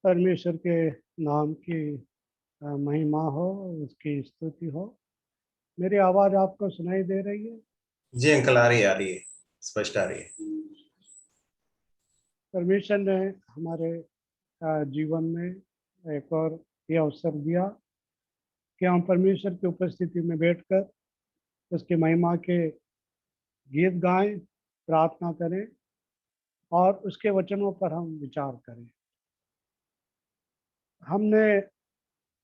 परमेश्वर के नाम की महिमा हो, उसकी स्तुति हो। मेरी आवाज आपको सुनाई दे रही है? जी अंकल, आ रही है, स्पष्ट आ रही है। परमेश्वर ने हमारे जीवन में एक और ये अवसर दिया कि हम परमेश्वर की उपस्थिति में बैठकर उसकी महिमा के गीत गाएं, प्रार्थना करें और उसके वचनों पर हम विचार करें। हमने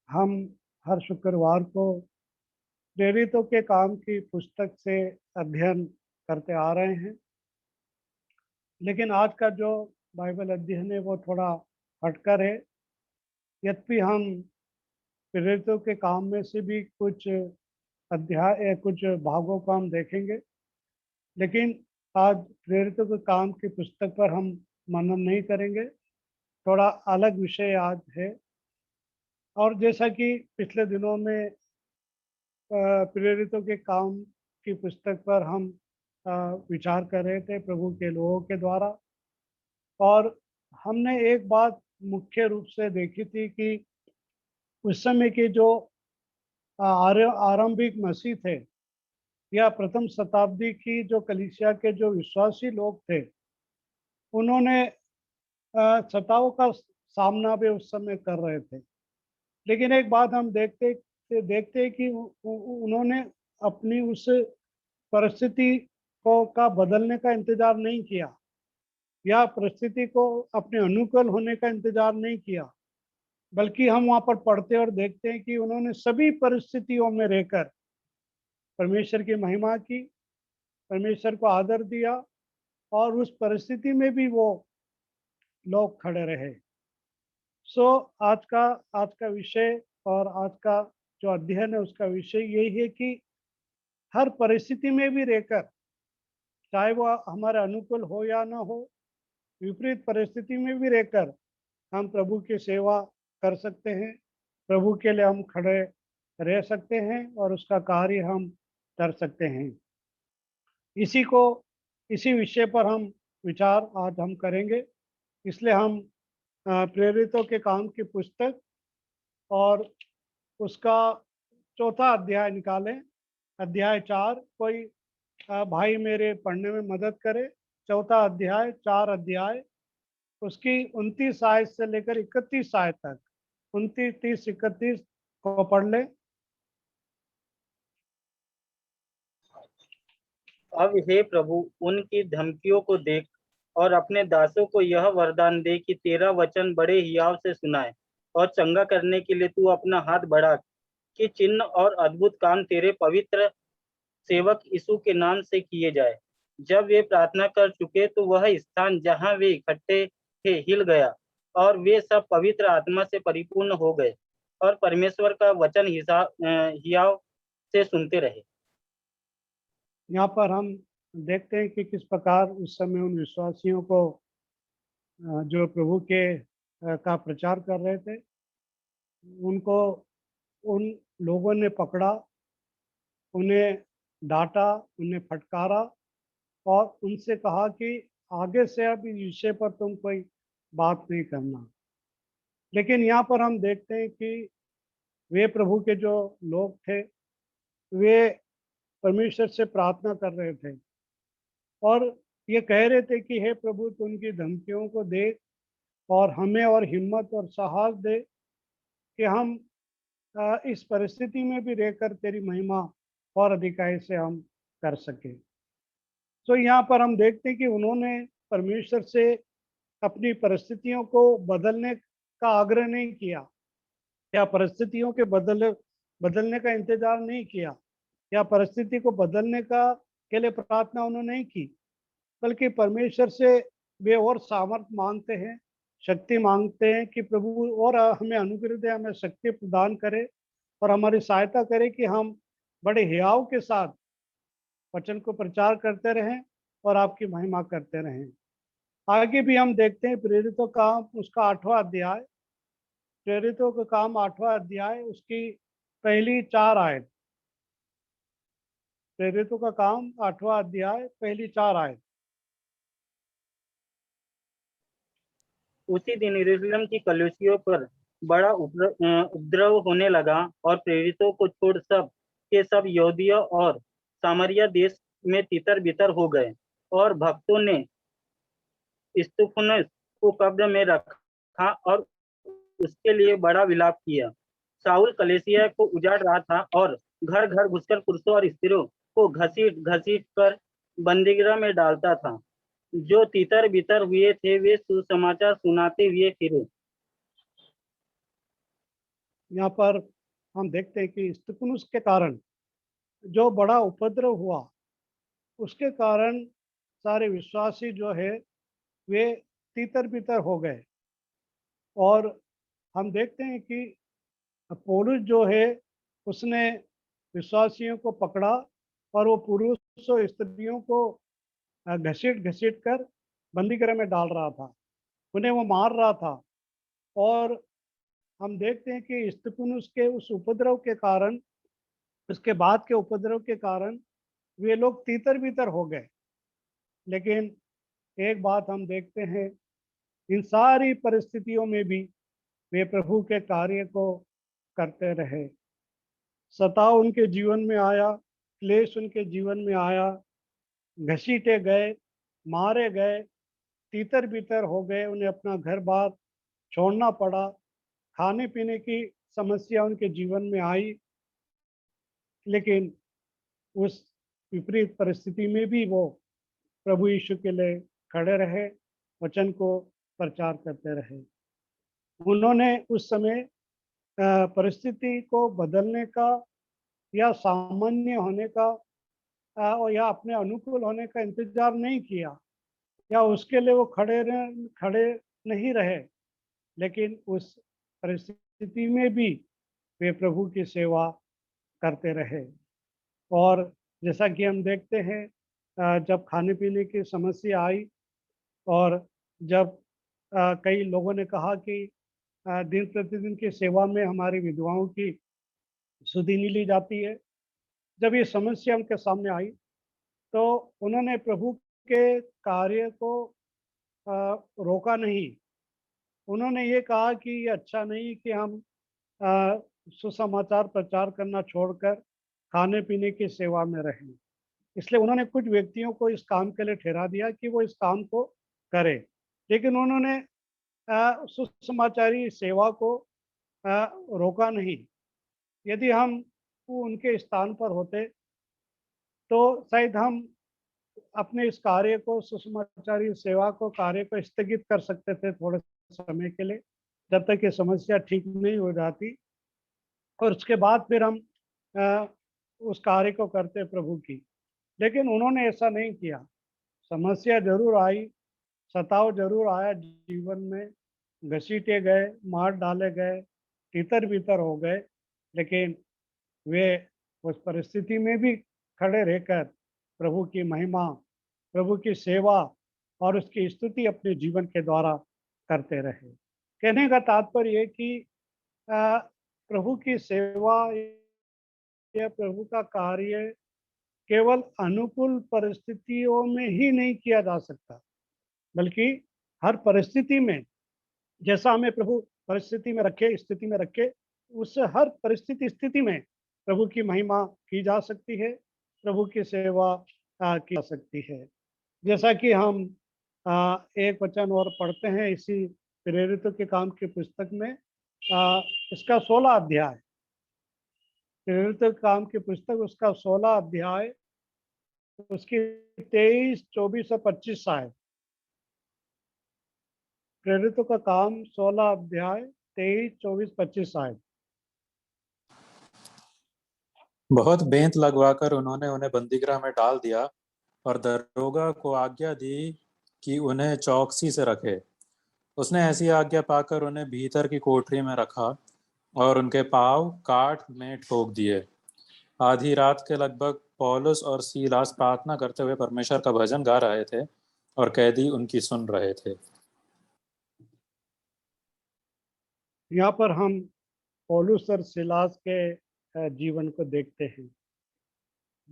हम हर शुक्रवार को प्रेरितों के काम की पुस्तक से अध्ययन करते आ रहे हैं, लेकिन आज का जो बाइबल अध्ययन है वो थोड़ा हटकर है। यद्यपि हम प्रेरितों के काम में से भी कुछ अध्याय कुछ भागों को हम देखेंगे, लेकिन आज प्रेरितों के काम की पुस्तक पर हम मनन नहीं करेंगे। थोड़ा अलग विषय आज है। और जैसा कि पिछले दिनों में प्रेरितों के काम की पुस्तक पर हम अ, विचार कर रहे थे प्रभु के लोगों के द्वारा, और हमने एक बात मुख्य रूप से देखी थी कि उस समय के जो आरंभिक मसीह थे या प्रथम शताब्दी की जो कलीसिया के जो विश्वासी लोग थे, उन्होंने सताओं का सामना भी उस समय कर रहे थे। लेकिन एक बात हम देखते देखते हैं कि उन्होंने अपनी उस परिस्थिति को का बदलने का इंतजार नहीं किया या परिस्थिति को अपने अनुकूल होने का इंतजार नहीं किया, बल्कि हम वहाँ पर पढ़ते और देखते हैं कि उन्होंने सभी परिस्थितियों में रहकर परमेश्वर की महिमा की, परमेश्वर को आदर दिया और उस परिस्थिति में भी वो लोग खड़े रहे। सो आज का विषय और आज का जो अध्ययन है उसका विषय यही है कि हर परिस्थिति में भी रहकर, चाहे वो हमारे अनुकूल हो या ना हो, विपरीत परिस्थिति में भी रहकर हम प्रभु की सेवा कर सकते हैं, प्रभु के लिए हम खड़े रह सकते हैं और उसका कार्य हम कर सकते हैं। इसी को इसी विषय पर हम विचार आज हम करेंगे। इसलिए हम प्रेरितों के काम की पुस्तक और उसका चौथा अध्याय निकालें, अध्याय 4। कोई भाई मेरे पढ़ने में मदद करे। चौथा अध्याय, 4 अध्याय, उसकी 29 आयत से लेकर 31 आयत तक, 29, 30, 31 को पढ़ ले। अब हे प्रभु, उनकी धमकियों को देख और अपने दासों को यह वरदान दे कि तेरा वचन बड़े हियाव से सुनाए और चंगा करने के लिए तू अपना हाथ बढ़ा, कि चिन्ह और अद्भुत काम तेरे पवित्र सेवक यीशु के नाम से किए जाए। जब वे प्रार्थना कर चुके तो वह स्थान जहां वे इकट्ठे थे हिल गया और वे सब पवित्र आत्मा से परिपूर्ण हो गए और परमेश्वर का वचन हियाव से सुनते रहे। यहाँ पर हम देखते हैं कि किस प्रकार उस समय उन विश्वासियों को जो प्रभु के का प्रचार कर रहे थे, उनको उन लोगों ने पकड़ा, उन्हें डांटा, उन्हें फटकारा और उनसे कहा कि आगे से अब इस विषय पर तुम कोई बात नहीं करना। लेकिन यहाँ पर हम देखते हैं कि वे प्रभु के जो लोग थे, वे परमेश्वर से प्रार्थना कर रहे थे और ये कह रहे थे कि हे प्रभु, तू उनकी धमकियों को देख और हमें और हिम्मत और साहस दे कि हम इस परिस्थिति में भी रहकर तेरी महिमा और अधिकाई से हम कर सकें। तो यहाँ पर हम देखते हैं कि उन्होंने परमेश्वर से अपनी परिस्थितियों को बदलने का आग्रह नहीं किया या परिस्थितियों के बदलने का इंतजार नहीं किया या परिस्थिति को बदलने का के लिए प्रार्थना उन्होंने नहीं की, बल्कि परमेश्वर से वे और सामर्थ्य मांगते हैं, शक्ति मांगते हैं कि प्रभु और हमें अनुग्रह दे, हमें शक्ति प्रदान करे और हमारी सहायता करे कि हम बड़े हियाव के साथ वचन को प्रचार करते रहें और आपकी महिमा करते रहें। आगे भी हम देखते हैं प्रेरितों का उसका 8वां अध्याय, प्रेरितों का काम 8वां अध्याय, उसकी पहली 4 आयत। प्रेरितों का काम 8वां अध्याय, पहली 4 आयत। उसी दिन यरूशलेम की कलीसियों पर बड़ा उपद्रव होने लगा और प्रेरितों को छोड़ सब के सब यहूदिया और सामरिया देश में तितर बितर हो गए और भक्तों ने स्तुफनुस को कब्र में रखा और उसके लिए बड़ा विलाप किया। शाऊल कलीसिया को उजाड़ रहा था और घर घर घुसकर पुरुषों और स्त्रियों को घसीट घसीट कर बंदीगृह में डालता था। जो तितर बितर हुए थे वे सुसमाचार सुनाते हुए फिरे। यहाँ पर हम देखते हैं कि स्तिफनुस के कारण जो बड़ा उपद्रव हुआ, उसके कारण सारे विश्वासी जो है वे तीतर बितर हो गए। और हम देखते हैं कि पौलुस जो है उसने विश्वासियों को पकड़ा और वो पुरुष और स्त्रियों को घसीट घसीट कर बंदीगृह में डाल रहा था, उन्हें वो मार रहा था। और हम देखते हैं कि स्तिफनुस के उस उपद्रव के कारण, उसके बाद के उपद्रव के कारण वे लोग तीतर बितर हो गए। लेकिन एक बात हम देखते हैं, इन सारी परिस्थितियों में भी वे प्रभु के कार्य को करते रहे। सताव उनके जीवन में आया, क्लेश उनके जीवन में आया, घसीटे गए, मारे गए, तीतर बितर हो गए, उन्हें अपना घर बार छोड़ना पड़ा, खाने पीने की समस्या उनके जीवन में आई। लेकिन उस विपरीत परिस्थिति में भी वो प्रभु यीशु के लिए खड़े रहे, वचन को प्रचार करते रहे। उन्होंने उस समय परिस्थिति को बदलने का या सामान्य होने का और या अपने अनुकूल होने का इंतजार नहीं किया, या उसके लिए वो खड़े नहीं रहे। लेकिन उस परिस्थिति में भी वे प्रभु की सेवा करते रहे। और जैसा कि हम देखते हैं, जब खाने पीने की समस्या आई और जब कई लोगों ने कहा कि दिन प्रतिदिन की सेवा में हमारी विधवाओं की सुधि नहीं ली जाती है, जब ये समस्या उनके सामने आई तो उन्होंने प्रभु के कार्य को रोका नहीं। उन्होंने ये कहा कि ये अच्छा नहीं कि हम सुसमाचार प्रचार करना छोड़कर खाने पीने की सेवा में रहें। इसलिए उन्होंने कुछ व्यक्तियों को इस काम के लिए ठहरा दिया कि वो इस काम को करें। लेकिन उन्होंने सुसमाचारी सेवा को रोका नहीं। यदि हम उनके स्थान पर होते तो शायद हम अपने इस कार्य को, सुसमाचारी सेवा को, कार्य को स्थगित कर सकते थे थोड़े समय के लिए, जब तक ये समस्या ठीक नहीं हो जाती, और उसके बाद फिर हम उस कार्य को करते प्रभु की। लेकिन उन्होंने ऐसा नहीं किया। समस्या जरूर आई, सताव जरूर आया जीवन में, घसीटे गए, मार डाले गए, तितर बितर हो गए, लेकिन वे उस परिस्थिति में भी खड़े रहकर प्रभु की महिमा, प्रभु की सेवा और उसकी स्तुति अपने जीवन के द्वारा करते रहे। कहने का तात्पर्य ये कि प्रभु की सेवा या प्रभु का कार्य केवल अनुकूल परिस्थितियों में ही नहीं किया जा सकता, बल्कि हर परिस्थिति में, जैसा हमें प्रभु परिस्थिति में रखे, स्थिति में रखे, उस हर परिस्थिति स्थिति में प्रभु की महिमा की जा सकती है, प्रभु की सेवा की जा सकती है। जैसा कि हम एक वचन और पढ़ते हैं इसी प्रेरितों के काम की पुस्तक में, इसका 16 अध्याय, प्रेरितों के काम की पुस्तक उसका 16 अध्याय, उसकी 23, 24 और 25 आयत। प्रेरितों का काम 16 अध्याय 23, 24, 25 आयत। बहुत बेंत लगवाकर उन्होंने उन्हें बंदीगृह में डाल दिया और दरोगा को आज्ञा दी कि उन्हें चौकसी से रखे। उसने ऐसी आज्ञा पाकर उन्हें भीतर की कोठरी में रखा और उनके पांव काठ में ठोक दिए। आधी रात के लगभग पौलुस और सीलास प्रार्थना करते हुए परमेश्वर का भजन गा रहे थे और कैदी उनकी सुन रहे थे। यहाँ पर हम पौलुस और सीलास के जीवन को देखते हैं।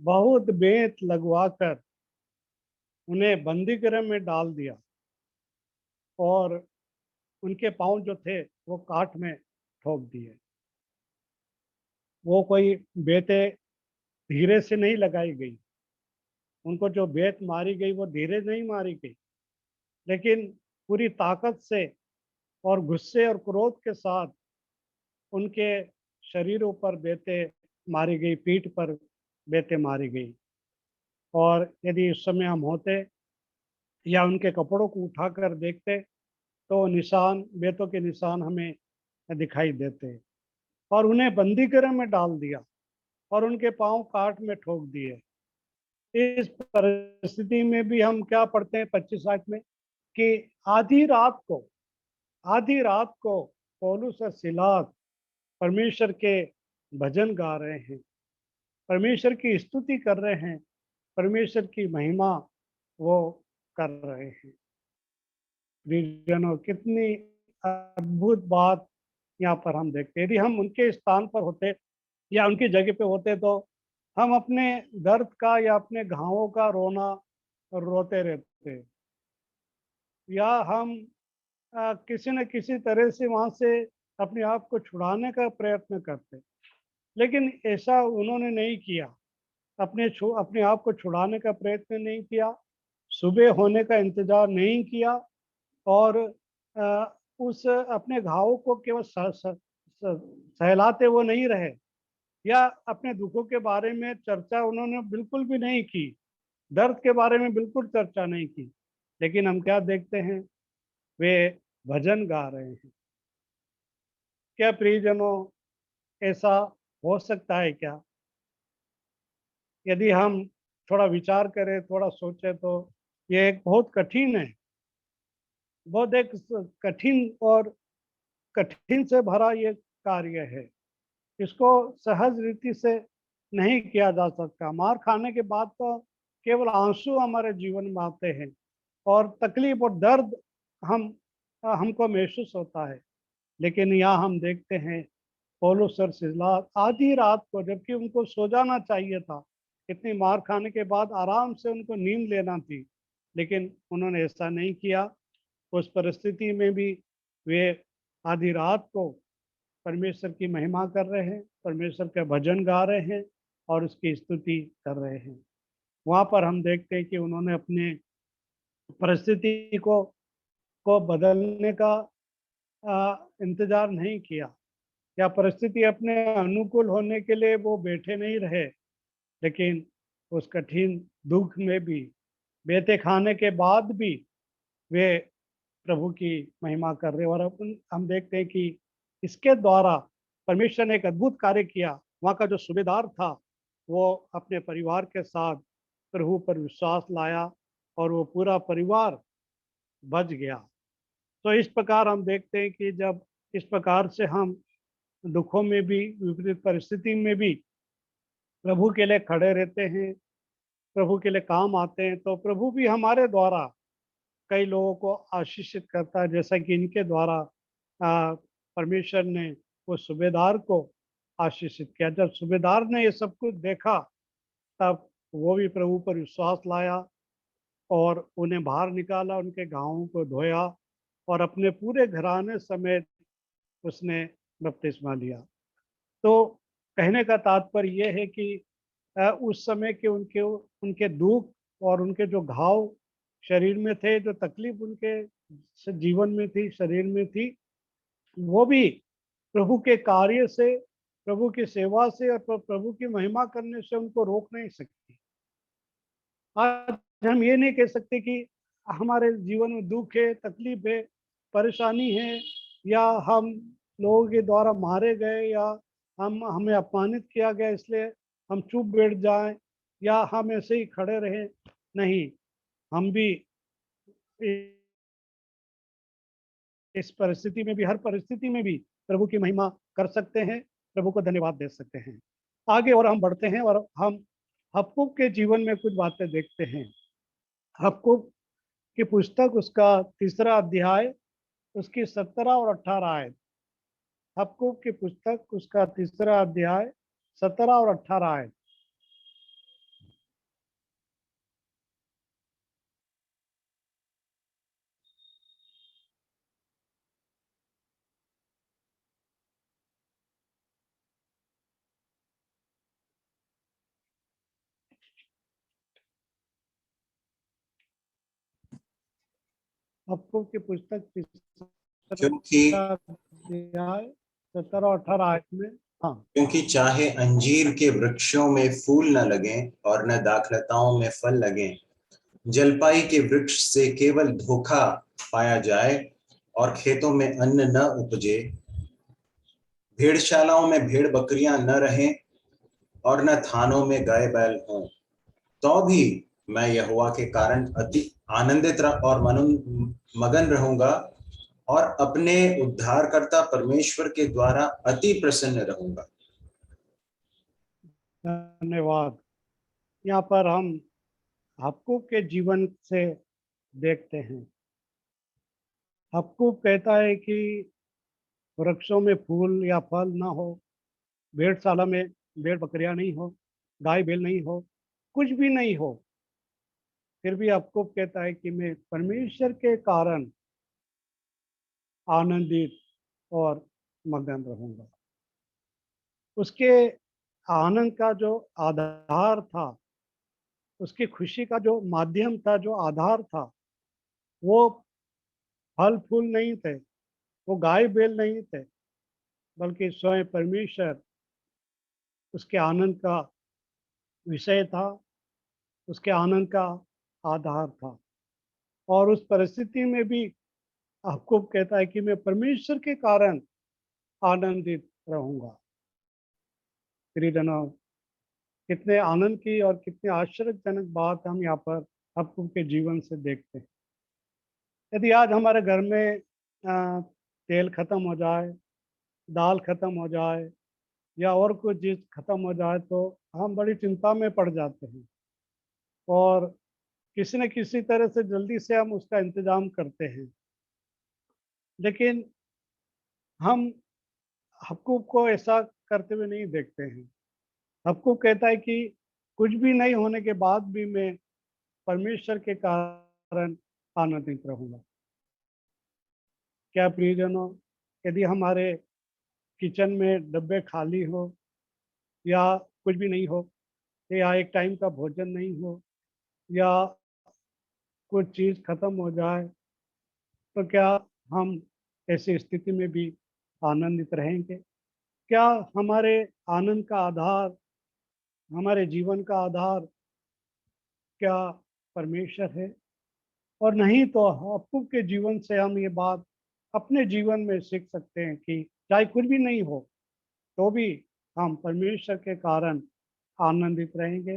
बहुत बेंत लगवाकर उन्हें बंदीगृह में डाल दिया और उनके पाँव जो थे वो काठ में ठोक दिए। वो कोई बेतें धीरे से नहीं लगाई गई, उनको जो बेत मारी गई वो धीरे नहीं मारी गई, लेकिन पूरी ताकत से और गुस्से और क्रोध के साथ उनके शरीरों पर बेतें मारी गई, पीठ पर बेतें मारी गई। और यदि उस समय हम होते या उनके कपड़ों को उठाकर देखते तो निशान, बेतों के निशान हमें दिखाई देते। और उन्हें बंदी गृह में डाल दिया और उनके पांव काट में ठोक दिए। इस परिस्थिति में भी हम क्या पढ़ते हैं 25 आयत में कि आधी रात को पौलुस और सीलास परमेश्वर के भजन गा रहे हैं, परमेश्वर की स्तुति कर रहे हैं, परमेश्वर की महिमा वो कर रहे हैं। प्रियजनों, कितनी अद्भुत बात यहाँ पर हम देखते हैं। यदि हम उनके स्थान पर होते या उनकी जगह पे होते तो हम अपने दर्द का या अपने घावों का रोना रोते रहते, या हम किसी न किसी तरह से वहाँ से अपने आप को छुड़ाने का प्रयत्न करते। लेकिन ऐसा उन्होंने नहीं किया, अपने आप को छुड़ाने का प्रयत्न नहीं किया, सुबह होने का इंतजार नहीं किया, और उस अपने घावों को केवल सहलाते वो नहीं रहे, या अपने दुखों के बारे में चर्चा उन्होंने बिल्कुल भी नहीं की, दर्द के बारे में बिल्कुल चर्चा नहीं की। लेकिन हम क्या देखते हैं, वे भजन गा रहे हैं। क्या प्रियजनों, ऐसा हो सकता है क्या? यदि हम थोड़ा विचार करें, थोड़ा सोचें तो ये एक बहुत कठिन है, बहुत एक कठिन और कठिन से भरा ये कार्य है। इसको सहज रीति से नहीं किया जा सकता। मार खाने के बाद तो केवल आंसू हमारे जीवन में आते हैं और तकलीफ और दर्द हमको महसूस होता है। लेकिन यहाँ हम देखते हैं पौलुस और सीलास आधी रात को, जबकि उनको सो जाना चाहिए था, इतनी मार खाने के बाद आराम से उनको नींद लेना थी, लेकिन उन्होंने ऐसा नहीं किया। उस परिस्थिति में भी वे आधी रात को परमेश्वर की महिमा कर रहे हैं, परमेश्वर का भजन गा रहे हैं और उसकी स्तुति कर रहे हैं। वहाँ पर हम देखते हैं कि उन्होंने अपने परिस्थिति को बदलने का इंतजार नहीं किया, या परिस्थिति अपने अनुकूल होने के लिए वो बैठे नहीं रहे, लेकिन उस कठिन दुख में भी, बेते खाने के बाद भी वे प्रभु की महिमा कर रहे। और हम देखते हैं कि इसके द्वारा परमेश्वर ने एक अद्भुत कार्य किया। वहाँ का जो सूबेदार था वो अपने परिवार के साथ प्रभु पर विश्वास लाया और वो पूरा परिवार बच गया। तो इस प्रकार हम देखते हैं कि जब इस प्रकार से हम दुखों में भी, विपरीत परिस्थिति में भी प्रभु के लिए खड़े रहते हैं, प्रभु के लिए काम आते हैं, तो प्रभु भी हमारे द्वारा कई लोगों को आशीषित करता है, जैसा कि इनके द्वारा परमेश्वर ने वो सूबेदार को आशीषित किया। जब सूबेदार ने ये सब कुछ देखा तब वो भी प्रभु पर विश्वास लाया और उन्हें बाहर निकाला, उनके घावों को धोया और अपने पूरे घराने समेत उसने बपतिस्मा लिया। तो कहने का तात्पर्य यह है कि उस समय के उनके उनके दुख और उनके जो घाव शरीर में थे, जो तकलीफ उनके जीवन में थी, शरीर में थी, वो भी प्रभु के कार्य से, प्रभु की सेवा से और प्रभु की महिमा करने से उनको रोक नहीं सकती। आज हम ये नहीं कह सकते कि हमारे जीवन में दुख है, तकलीफ है, परेशानी है, या हम लोगों के द्वारा मारे गए, या हमें अपमानित किया गया इसलिए हम चुप बैठ जाएं, या हम ऐसे ही खड़े रहें। नहीं, हम भी इस परिस्थिति में भी, हर परिस्थिति में भी प्रभु की महिमा कर सकते हैं, प्रभु को धन्यवाद दे सकते हैं। आगे और हम बढ़ते हैं और हम हबक्कूक के जीवन में कुछ बातें देखते हैं। हबक्कूक की पुस्तक, उसका 3रा अध्याय, उसकी 17 और 18 आयत। हबक्कूक की पुस्तक, उसका 3रा अध्याय, 17 और 18 आयत। आपको की पुस्तक क्योंकि 17 और 18 आयत में। हाँ, क्योंकि चाहे अंजीर के वृक्षों में फूल न लगें और न दाखलताओं में फल लगें, जलपाई के वृक्ष से केवल धोखा पाया जाए और खेतों में अन्न न उपजे, भेड़शालाओं में भेड़ बकरियां न रहें और न थानों में गाय बैल हों, तो भी मैं यहोवा के कारण अति आनंदित और मगन रहूंगा और अपने उद्धारकर्ता परमेश्वर के द्वारा अति प्रसन्न रहूंगा। धन्यवाद। यहाँ पर हम हबक्कूक के जीवन से देखते हैं। हबक्कूक कहता है कि वृक्षों में फूल या फल ना हो, भेड़शाला में भेड़ बकरियां नहीं हो, गाय बैल नहीं हो, कुछ भी नहीं हो, फिर भी हबक्कूक कहता है कि मैं परमेश्वर के कारण आनंदित और मगन रहूंगा। उसके आनंद का जो आधार था, उसकी खुशी का जो माध्यम था, जो आधार था, वो फल फूल नहीं थे, वो गाय बैल नहीं थे, बल्कि स्वयं परमेश्वर उसके आनंद का विषय था, उसके आनंद का आधार था। और उस परिस्थिति में भी आपको कहता है कि मैं परमेश्वर के कारण आनंदित रहूंगा। प्रियजनों, कितने आनंद की और कितने आश्चर्यजनक बात हम यहाँ पर आपको के जीवन से देखते हैं। यदि आज हमारे घर में तेल खत्म हो जाए, दाल खत्म हो जाए या और कोई चीज़ खत्म हो जाए तो हम बड़ी चिंता में पड़ जाते हैं और किसी न किसी तरह से जल्दी से हम उसका इंतज़ाम करते हैं। लेकिन हम हबक्कूक को ऐसा करते हुए नहीं देखते हैं। हबक्कूक कहता है कि कुछ भी नहीं होने के बाद भी मैं परमेश्वर के कारण आनंदित रहूंगा। क्या प्रियजनों, यदि हमारे किचन में डब्बे खाली हो या कुछ भी नहीं हो, या एक टाइम का भोजन नहीं हो, या कुछ चीज़ खत्म हो जाए, तो क्या हम ऐसी स्थिति में भी आनंदित रहेंगे? क्या हमारे आनंद का आधार, हमारे जीवन का आधार क्या परमेश्वर है? और नहीं तो हबक्कूक के जीवन से हम ये बात अपने जीवन में सीख सकते हैं कि चाहे कुछ भी नहीं हो तो भी हम परमेश्वर के कारण आनंदित रहेंगे,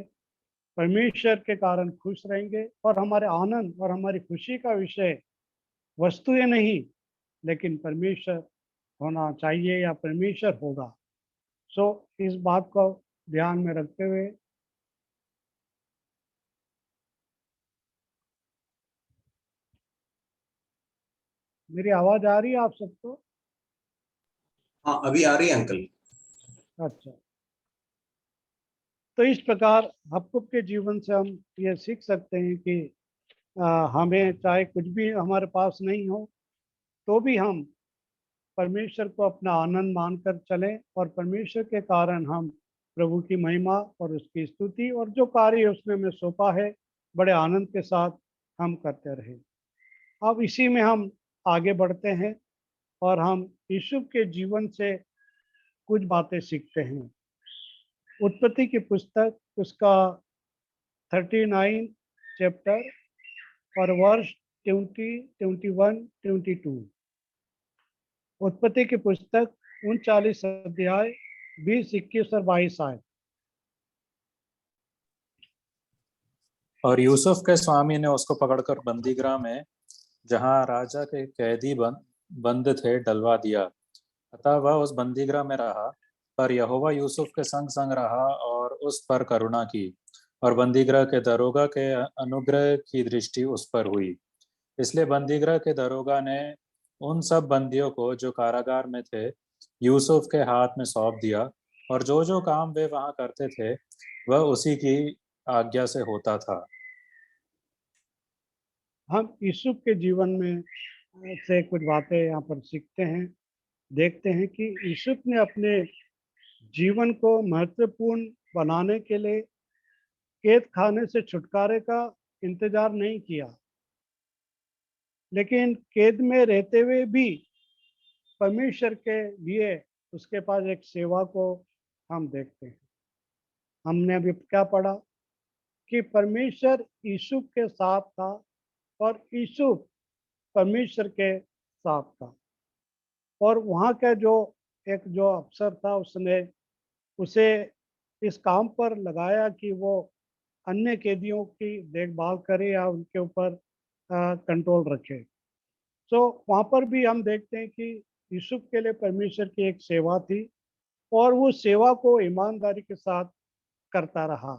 परमेश्वर के कारण खुश रहेंगे और हमारे आनंद और हमारी खुशी का विषय वस्तुएं नहीं, लेकिन परमेश्वर होना चाहिए या परमेश्वर होगा। सो इस बात को ध्यान में रखते हुए मेरी आवाज़ आ रही है आप सबको? हाँ, अभी आ रही है अंकल। अच्छा, तो इस प्रकार हबक्कूक के जीवन से हम ये सीख सकते हैं कि हमें चाहे कुछ भी हमारे पास नहीं हो तो भी हम परमेश्वर को अपना आनंद मानकर चलें और परमेश्वर के कारण हम प्रभु की महिमा और उसकी स्तुति और जो कार्य उसने हमें सौंपा है बड़े आनंद के साथ हम करते रहें। अब इसी में हम आगे बढ़ते हैं और हम यीशु के जीवन से कुछ बातें सीखते हैं। उत्पत्ति की पुस्तक उसका 39 चैप्टर और वर्ष 20, 21, 22। उत्पत्ति की पुस्तक 39 अध्याय 20, 21 और 22 आए। और यूसुफ के स्वामी ने उसको पकड़कर बंदीगृह में, जहां राजा के कैदी बंद थे, डलवा दिया। अतः वह उस बंदीगृह में रहा, पर यहोवा यूसुफ के संग संग रहा और उस पर करुणा की, और बंदीगृह के दरोगा के अनुग्रह की दृष्टि उस पर हुई। इसलिए बंदीगृह के दरोगा ने उन सब बंदियों को जो कारागार में थे यूसुफ के हाथ में सौंप दिया, और जो जो काम वे वहां करते थे वह उसी की आज्ञा से होता था। हम यूसुफ के जीवन में से कुछ बातें यहाँ पर सीखते हैं, देखते हैं कि यूसुफ ने अपने जीवन को महत्वपूर्ण बनाने के लिए कैद खाने से छुटकारे का इंतजार नहीं किया। लेकिन कैद में रहते हुए भी परमेश्वर के लिए उसके पास एक सेवा को हम देखते हैं। हमने अभी क्या पढ़ा कि परमेश्वर यूसुफ के साथ था और यूसुफ परमेश्वर के साथ था। और वहाँ का जो अफसर था उसने उसे इस काम पर लगाया कि वो अन्य कैदियों की देखभाल करे या उनके ऊपर कंट्रोल रखे। तो वहाँ पर भी हम देखते हैं कि यूसुफ के लिए परमेश्वर की एक सेवा थी और वो सेवा को ईमानदारी के साथ करता रहा।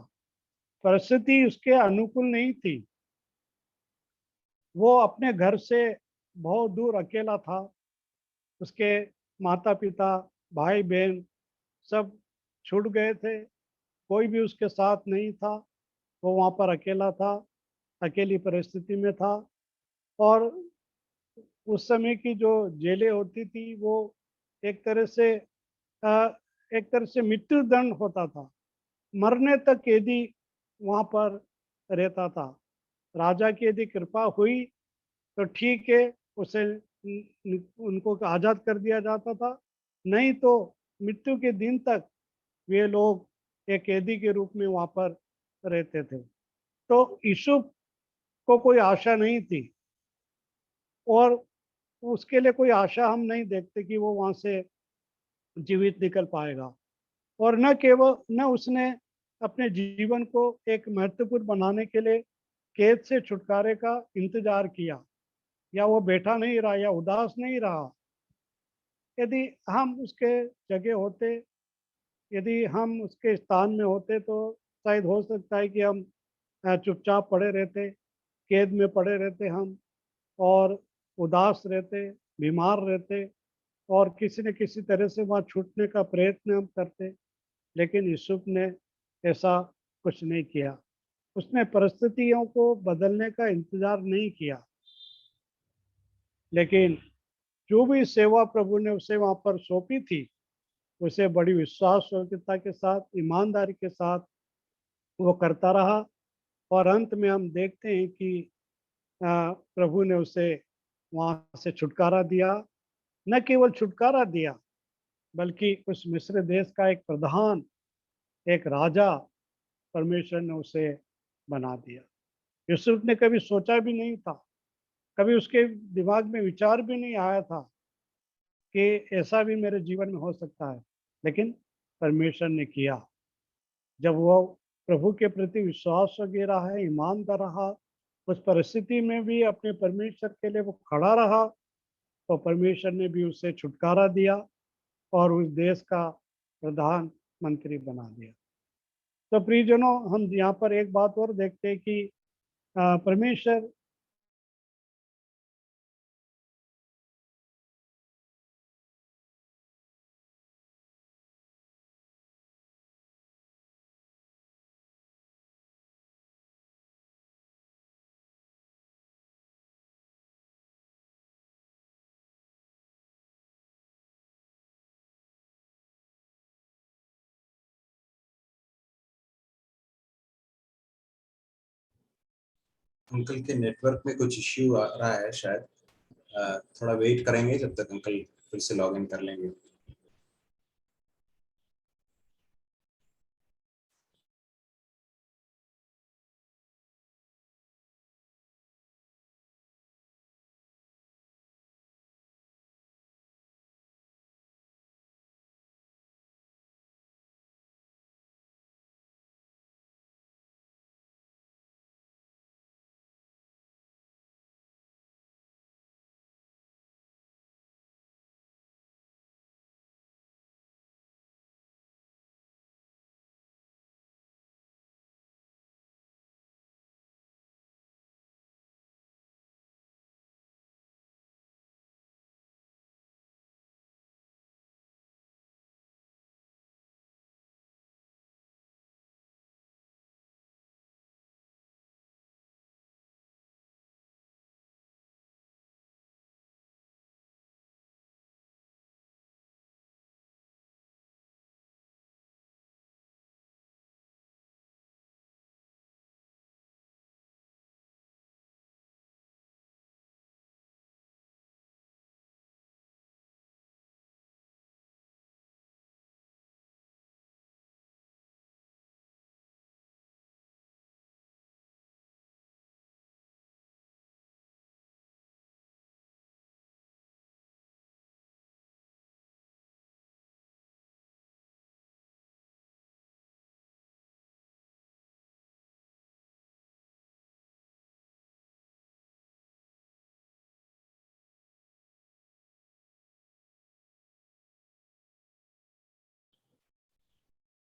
परिस्थिति उसके अनुकूल नहीं थी। वो अपने घर से बहुत दूर अकेला था। उसके माता पिता, भाई बहन सब छूट गए थे। कोई भी उसके साथ नहीं था। वो वहाँ पर अकेला था, अकेली परिस्थिति में था। और उस समय की जो जेलें होती थी वो एक तरह से अ, एक तरह से मृत्यु दंड होता था। मरने तक कैदी वहाँ पर रहता था। राजा की यदि कृपा हुई तो ठीक है, उसे उनको आज़ाद कर दिया जाता था। नहीं तो मृत्यु के दिन तक वे लोग एक कैदी के रूप में वहाँ पर रहते थे। तो यूसुफ को कोई आशा नहीं थी और उसके लिए कोई आशा हम नहीं देखते कि वो वहाँ से जीवित निकल पाएगा। और न केवल न उसने अपने जीवन को एक महत्वपूर्ण बनाने के लिए कैद से छुटकारे का इंतजार किया, या वो बैठा नहीं रहा या उदास नहीं रहा। यदि हम उसके जगह होते, यदि हम उसके स्थान में होते तो शायद हो सकता है कि हम चुपचाप पड़े रहते, कैद में पड़े रहते हम, और उदास रहते, बीमार रहते, और किसी न किसी तरह से वहाँ छूटने का प्रयत्न हम करते। लेकिन यूसुफ ने ऐसा कुछ नहीं किया। उसने परिस्थितियों को बदलने का इंतजार नहीं किया, लेकिन जो भी सेवा प्रभु ने उसे वहाँ पर सौंपी थी, उसे बड़ी विश्वासयोग्यता के साथ, ईमानदारी के साथ वो करता रहा। और अंत में हम देखते हैं कि प्रभु ने उसे वहाँ से छुटकारा दिया। न केवल छुटकारा दिया, बल्कि उस मिस्र देश का एक प्रधान, एक राजा परमेश्वर ने उसे बना दिया। यूसुफ ने कभी सोचा भी नहीं था, कभी उसके दिमाग में विचार भी नहीं आया था कि ऐसा भी मेरे जीवन में हो सकता है। लेकिन परमेश्वर ने किया। जब वो प्रभु के प्रति विश्वास योग्य रहा है, ईमानदार रहा, उस परिस्थिति में भी अपने परमेश्वर के लिए वो खड़ा रहा, तो परमेश्वर ने भी उसे छुटकारा दिया और उस देश का प्रधानमंत्री बना दिया। तो प्रियजनों, हम यहाँ पर एक बात और देखते हैं कि परमेश्वर अंकल के नेटवर्क में कुछ इश्यू आ रहा है शायद। थोड़ा वेट करेंगे जब तक अंकल फिर से लॉग इन कर लेंगे।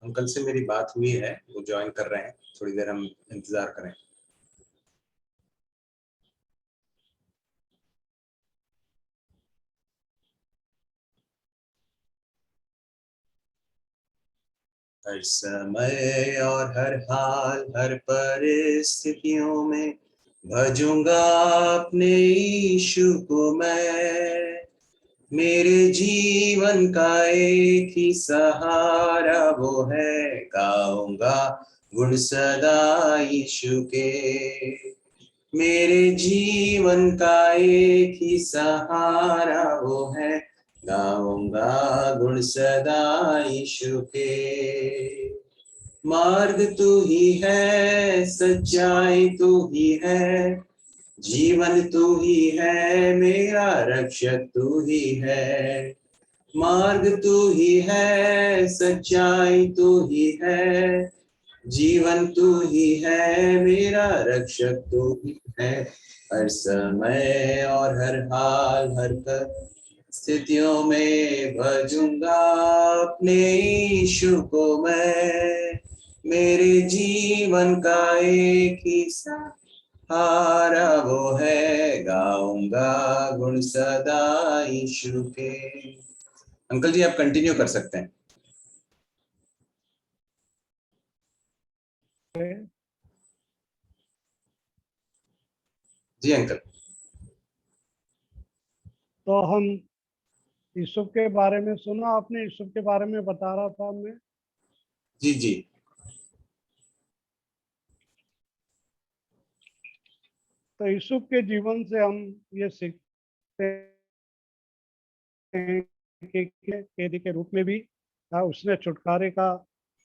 अंकल से मेरी बात हुई है, वो ज्वाइन कर रहे हैं, थोड़ी देर हम इंतजार करें। हर समय और हर हाल हर परिस्थितियों में भजूंगा अपने यीशु को मैं। मेरे जीवन का एक ही सहारा वो है, गाऊंगा गुण सदा यीशु के। मेरे जीवन का एक ही सहारा वो है, गाऊंगा गुण सदा यीशु के। मार्ग तू ही है, सच्चाई तू ही है, जीवन तू ही है, मेरा रक्षक तू ही है। मार्ग तू ही है, सच्चाई तू ही है, जीवन तू ही है, मेरा रक्षक तू ही है। हर समय और हर हाल हर स्थितियों में भजूंगा अपने यीशु को मैं। मेरे जीवन का एक ही सहारा वो है, गाऊंगा गुण सदा यीशु के। अंकल जी आप कंटिन्यू कर सकते हैं। जी अंकल। तो हम यूसुफ के बारे में सुना, आपने यूसुफ के बारे में बता रहा था मैं। जी जी। तो यूसुफ के जीवन से हम ये सीखते हैं कि कैदी के रूप में भी उसने छुटकारे का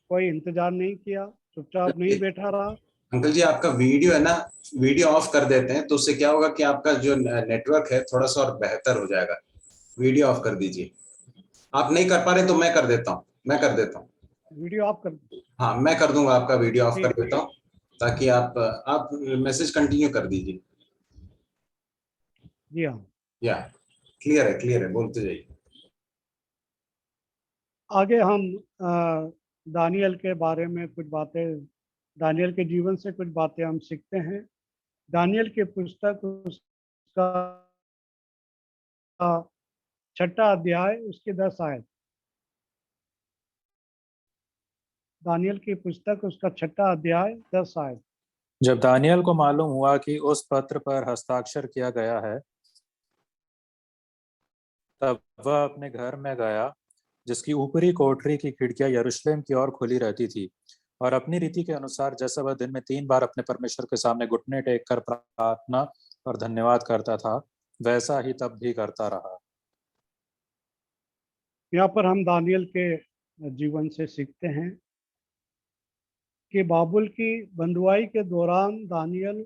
कोई इंतजार नहीं किया, चुपचाप नहीं बैठा रहा। अंकल जी आपका वीडियो है ना, वीडियो ऑफ कर देते हैं तो उससे क्या होगा कि आपका जो नेटवर्क है थोड़ा सा और बेहतर हो जाएगा। वीडियो ऑफ कर दीजिए। आप नहीं कर पा रहे तो मैं कर देता हूँ, मैं कर देता हूँ। वीडियो ऑफ कर। हाँ मैं कर दूंगा, आपका वीडियो ऑफ कर ठीक, देता हूँ ताकि आप मैसेज कंटिन्यू कर दीजिए। जी हाँ। या क्लियर है, बोलते जाइए। आगे हम दानियल के बारे में कुछ बातें, दानियल के जीवन से कुछ बातें हम सीखते हैं। दानियल की पुस्तक उसका 6ठा अध्याय उसकी 10 आयत। दानियल की पुस्तक उसका 6ठा अध्याय 10 आयत। जब दानियल को मालूम हुआ कि उस पत्र पर हस्ताक्षर किया गया है, तब वह अपने घर में गया, जिसकी ऊपरी कोठरी की खिड़कियां यरूशलेम की ओर खुली रहती थी, और अपनी रीति के अनुसार जैसा वह दिन में 3 बार अपने परमेश्वर के सामने घुटने टेक कर प्रार्थना और धन्यवाद करता था, वैसा ही तब भी करता रहा। यहाँ पर हम दानियल के जीवन से सीखते हैं कि बाबुल की बंधुआई के दौरान दानियल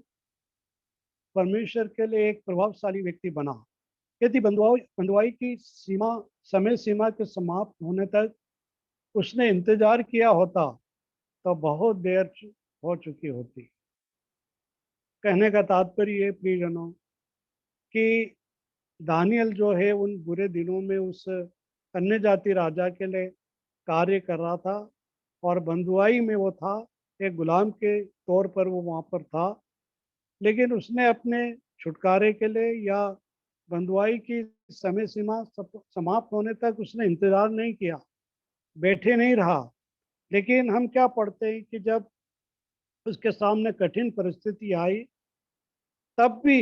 परमेश्वर के लिए एक प्रभावशाली व्यक्ति बना। यदि बंधुआई की समय सीमा के समाप्त होने तक उसने इंतजार किया होता तो बहुत देर हो चुकी होती। कहने का तात्पर्य ये प्रियजनों कि दानियल जो है उन बुरे दिनों में उस अन्य जाति राजा के लिए कार्य कर रहा था और बंधुआई में वो था, एक गुलाम के तौर पर वो वहाँ पर था। लेकिन उसने अपने छुटकारे के लिए या बंधुआई की समय सीमा समाप्त होने तक उसने इंतजार नहीं किया, बैठे नहीं रहा। लेकिन हम क्या पढ़ते हैं कि जब उसके सामने कठिन परिस्थिति आई तब भी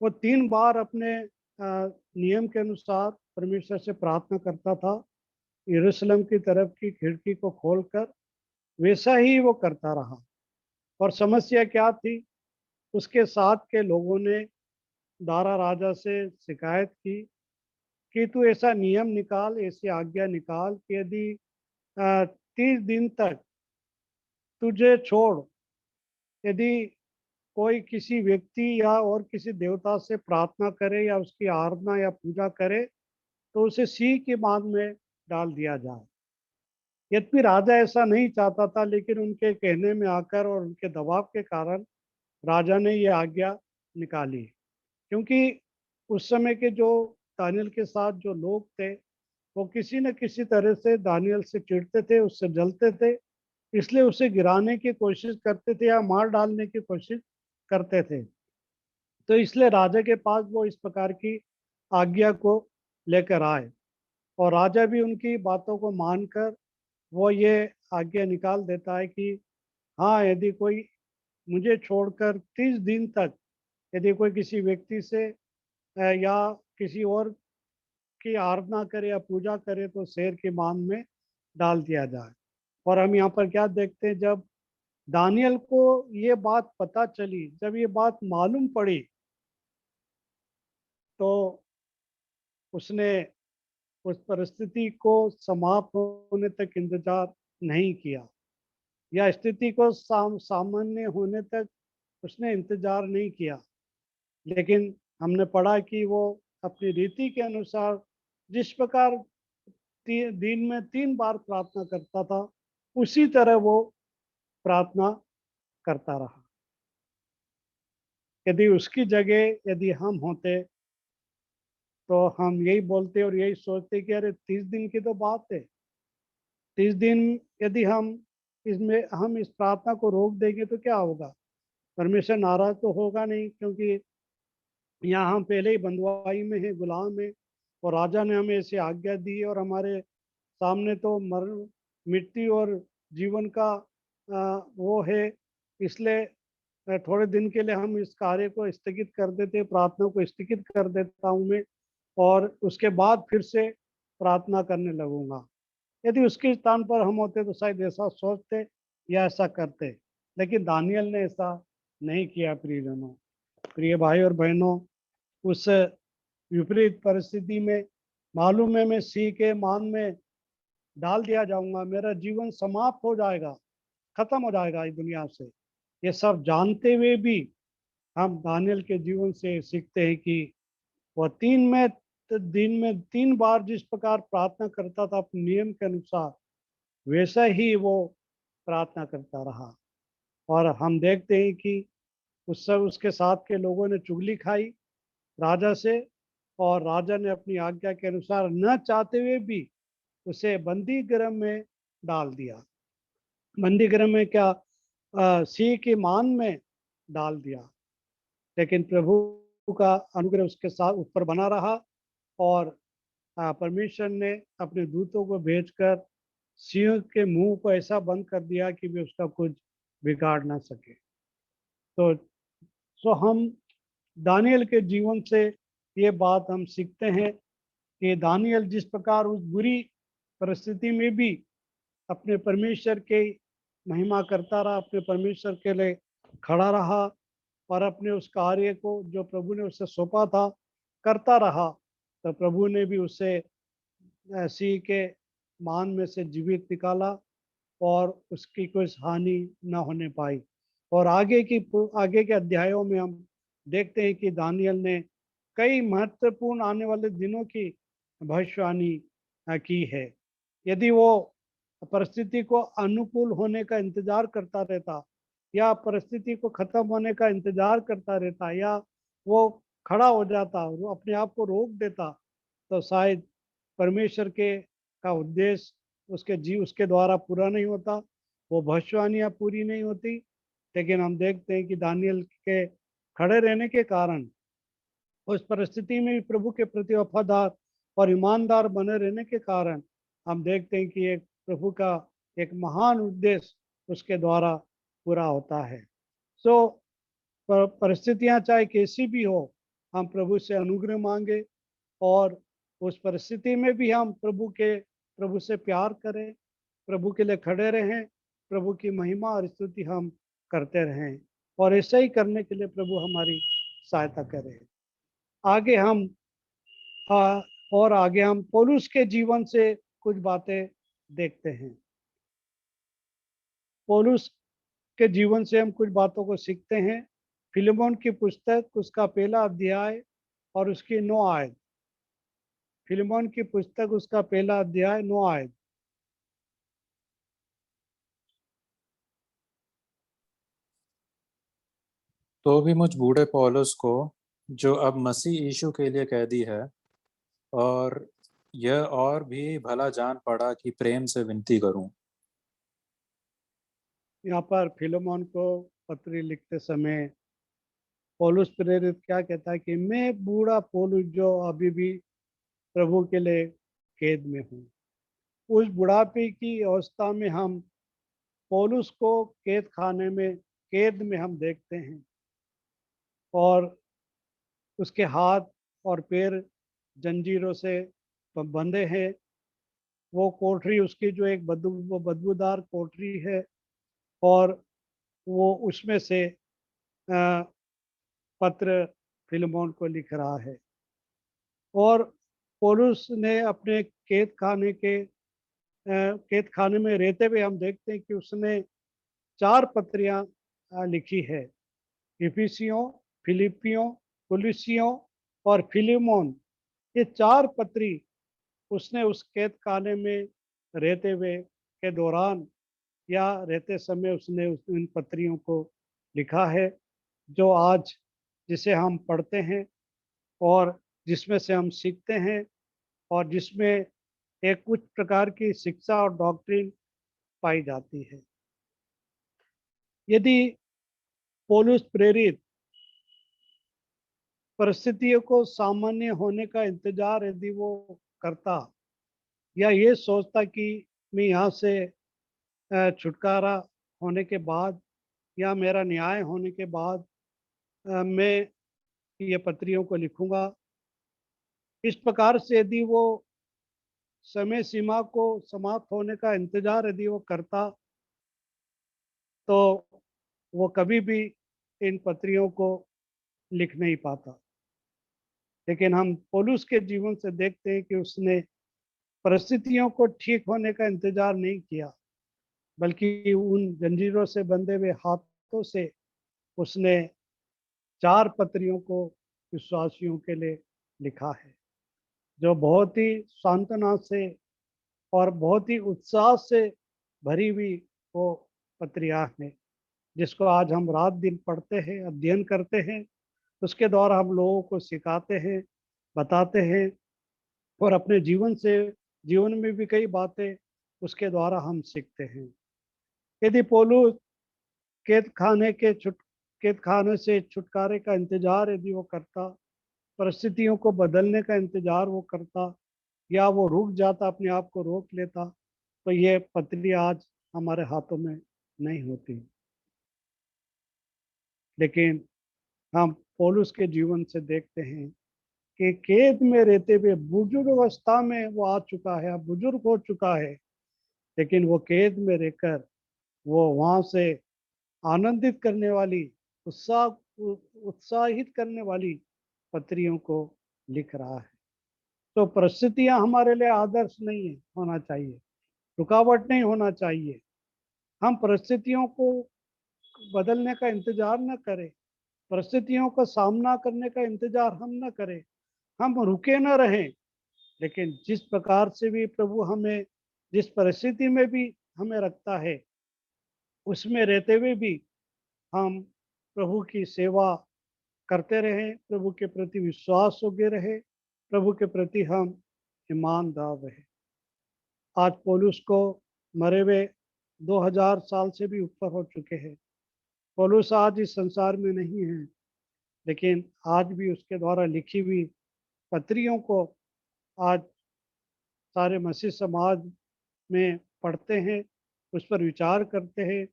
वो 3 बार अपने नियम के अनुसार परमेश्वर से प्रार्थना करता था, यरूशलेम की तरफ की खिड़की को खोलकर। वैसा ही वो करता रहा। और समस्या क्या थी? उसके साथ के लोगों ने दारा राजा से शिकायत की कि तू ऐसा नियम निकाल, ऐसी आज्ञा निकाल कि यदि 30 दिन तक तुझे छोड़ यदि कोई किसी व्यक्ति या और किसी देवता से प्रार्थना करे या उसकी आराधना या पूजा करे तो उसे सी की मांग में डाल दिया जाए। यद्यपि राजा ऐसा नहीं चाहता था, लेकिन उनके कहने में आकर और उनके दबाव के कारण राजा ने ये आज्ञा निकाली। क्योंकि उस समय के जो दानियल के साथ जो लोग थे वो किसी न किसी तरह से दानियल से चिढ़ते थे, उससे जलते थे, इसलिए उसे गिराने की कोशिश करते थे या मार डालने की कोशिश करते थे। तो इसलिए राजा के पास वो इस प्रकार की आज्ञा को लेकर आए और राजा भी उनकी बातों को मानकर वो ये आज्ञा निकाल देता है कि हाँ, यदि कोई मुझे छोड़कर 30 दिन तक यदि कोई किसी व्यक्ति से या किसी और की आराधना करे या पूजा करे तो शेर के मान में डाल दिया जाए। और हम यहाँ पर क्या देखते हैं, जब दानियल को ये बात पता चली, जब ये बात मालूम पड़ी, तो उसने उस परिस्थिति को समाप्त होने तक इंतजार नहीं किया या स्थिति को सामान्य होने तक उसने इंतजार नहीं किया, लेकिन हमने पढ़ा कि वो अपनी रीति के अनुसार जिस प्रकार दिन में 3 बार प्रार्थना करता था, उसी तरह वो प्रार्थना करता रहा। यदि उसकी जगह यदि हम होते तो हम यही बोलते और यही सोचते कि अरे 30 दिन की तो बात है, 30 दिन यदि हम इस प्रार्थना को रोक देंगे तो क्या होगा? परमेश्वर नाराज तो होगा नहीं, क्योंकि यहाँ हम पहले ही बंधुआई में हैं, गुलाम हैं और राजा ने हमें ऐसी आज्ञा दी और हमारे सामने तो मरण, मृत्यु और जीवन का वो है। इसलिए थोड़े दिन के लिए हम इस कार्य को स्थगित कर देते, प्रार्थना को स्थगित कर देता हूँ मैं और उसके बाद फिर से प्रार्थना करने लगूंगा। यदि उसके स्थान पर हम होते तो शायद ऐसा सोचते या ऐसा करते, लेकिन दानियल ने ऐसा नहीं किया। प्रियजनों, प्रिय भाई और बहनों, उस विपरीत परिस्थिति में मालूम है मैं सी के मान में डाल दिया जाऊंगा, मेरा जीवन समाप्त हो जाएगा, खत्म हो जाएगा इस दुनिया से, ये सब जानते हुए भी हम दानियल के जीवन से सीखते हैं कि वह दिन में 3 बार जिस प्रकार प्रार्थना करता था अपने नियम के अनुसार, वैसा ही वो प्रार्थना करता रहा। और हम देखते हैं कि उस सब उसके साथ के लोगों ने चुगली खाई राजा से और राजा ने अपनी आज्ञा के अनुसार न चाहते हुए भी उसे बंदी गृह में डाल दिया। बंदी गृह में क्या, सिंह की मान में डाल दिया। लेकिन प्रभु का अनुग्रह उसके साथ ऊपर बना रहा और परमेश्वर ने अपने दूतों को भेजकर सिंह के मुंह को ऐसा बंद कर दिया कि वे उसका कुछ बिगाड़ ना सके। तो हम दानियल के जीवन से ये बात हम सीखते हैं कि दानियल जिस प्रकार उस बुरी परिस्थिति में भी अपने परमेश्वर के महिमा करता रहा, अपने परमेश्वर के लिए खड़ा रहा और अपने उस कार्य को जो प्रभु ने उसे सौंपा था करता रहा, तो प्रभु ने भी उसे सिंह के मान में से जीवित निकाला और उसकी कोई हानि न होने पाई। और आगे के अध्यायों में हम देखते हैं कि दानियल ने कई महत्वपूर्ण आने वाले दिनों की भविष्यवाणी की है। यदि वो परिस्थिति को अनुकूल होने का इंतजार करता रहता या परिस्थिति को खत्म होने का इंतजार करता रहता या वो खड़ा हो जाता, वो अपने आप को रोक देता, तो शायद परमेश्वर के का उद्देश्य उसके द्वारा पूरा नहीं होता, वो भविष्यवाणियाँ पूरी नहीं होती। लेकिन हम देखते हैं कि दानियल के खड़े रहने के कारण, उस परिस्थिति में भी प्रभु के प्रति वफादार और ईमानदार बने रहने के कारण हम देखते हैं कि एक प्रभु का एक महान उद्देश्य उसके द्वारा पूरा होता है। सो परिस्थितियां चाहे कैसी भी हो, हम प्रभु से अनुग्रह मांगे और उस परिस्थिति में भी हम प्रभु से प्यार करें, प्रभु के लिए खड़े रहें, प्रभु की महिमा और स्तुति हम करते रहें और ऐसा ही करने के लिए प्रभु हमारी सहायता करें। आगे हम पौलुस के जीवन से कुछ बातें देखते हैं। पौलुस के जीवन से हम कुछ बातों को सीखते हैं। फिलेमोन की पुस्तक उसका 1 अध्याय और उसकी 9 आयत। फिलेमोन की पुस्तक उसका 1 अध्याय 9 आयत। तो भी मुझ बूढ़े पौलुस को, जो अब मसीह यीशु के लिए कैदी है और यह और भी भला जान पड़ा कि प्रेम से विनती करूं। यहाँ पर फिलेमोन को पत्री लिखते समय पौलुस प्रेरित क्या कहता है कि मैं बूढ़ा पौलुस जो अभी भी प्रभु के लिए कैद में हूँ। उस बुढ़ापे की अवस्था में हम पौलुस को कैद में हम देखते हैं और उसके हाथ और पैर जंजीरों से बंधे हैं। वो कोठरी उसकी जो एक वो बदबूदार कोठरी है और वो उसमें से अ, पत्र फिलेमोन को लिख रहा है। और पौलुस ने अपने कैद खाने में रहते हुए हम देखते हैं कि उसने 4 पत्रियां लिखी है। इफिसियों, फिलिपियों, कुलिसियों और फिलेमोन, ये 4 पत्री उसने उस कैद खाने में रहते हुए के दौरान या रहते समय उसने इन पत्रियों को लिखा है, जो आज जिसे हम पढ़ते हैं और जिसमें से हम सीखते हैं और जिसमें एक उच्च प्रकार की शिक्षा और डॉक्ट्रिन पाई जाती है। यदि पौलुस प्रेरित परिस्थितियों को सामान्य होने का इंतजार यदि वो करता या ये सोचता कि मैं यहाँ से छुटकारा होने के बाद या मेरा न्याय होने के बाद मैं ये पत्रियों को लिखूंगा, इस प्रकार से यदि वो समय सीमा को समाप्त होने का इंतजार यदि वो करता, तो वो कभी भी इन पत्रियों को लिख नहीं पाता। लेकिन हम पौलुस के जीवन से देखते हैं कि उसने परिस्थितियों को ठीक होने का इंतजार नहीं किया, बल्कि उन जंजीरों से बंधे हुए हाथों से उसने 4 पत्रियों को विश्वासियों के लिए लिखा है, जो बहुत ही सांत्वना से और बहुत ही उत्साह से भरी हुई वो पत्रियां हैं, जिसको आज हम रात दिन पढ़ते हैं, अध्ययन करते हैं। उसके द्वारा हम लोगों को सिखाते हैं, बताते हैं और अपने जीवन में भी कई बातें उसके द्वारा हम सीखते हैं। यदि पौलुस कैद खाने के छुट कैद खाने से छुटकारे का इंतजार यदि वो करता, परिस्थितियों को बदलने का इंतजार वो करता या वो रुक जाता, अपने आप को रोक लेता, तो ये पत्री आज हमारे हाथों में नहीं होती। लेकिन हम पौलुस के जीवन से देखते हैं कि कैद में रहते हुए बुजुर्ग अवस्था में वो आ चुका है, अब बुजुर्ग हो चुका है, लेकिन वो कैद में रहकर वो वहां से आनंदित करने वाली, उत्साहित करने वाली पत्रियों को लिख रहा है। तो परिस्थितियां हमारे लिए आदर्श नहीं है होना चाहिए, रुकावट नहीं होना चाहिए। हम परिस्थितियों को बदलने का इंतजार न करें, परिस्थितियों का सामना करने का इंतजार हम न करें, हम रुके न रहें। लेकिन जिस प्रकार से भी प्रभु हमें, जिस परिस्थिति में भी हमें रखता है, उसमें रहते हुए भी हम प्रभु की सेवा करते रहें, प्रभु के प्रति विश्वास योग्य रहे, प्रभु के प्रति हम ईमानदार रहे। आज पौलुस को मरे हुए 2000 साल से भी ऊपर हो चुके हैं। पौलुस आज इस संसार में नहीं है, लेकिन आज भी उसके द्वारा लिखी हुई पत्रियों को आज सारे मसीह समाज में पढ़ते हैं, उस पर विचार करते हैं,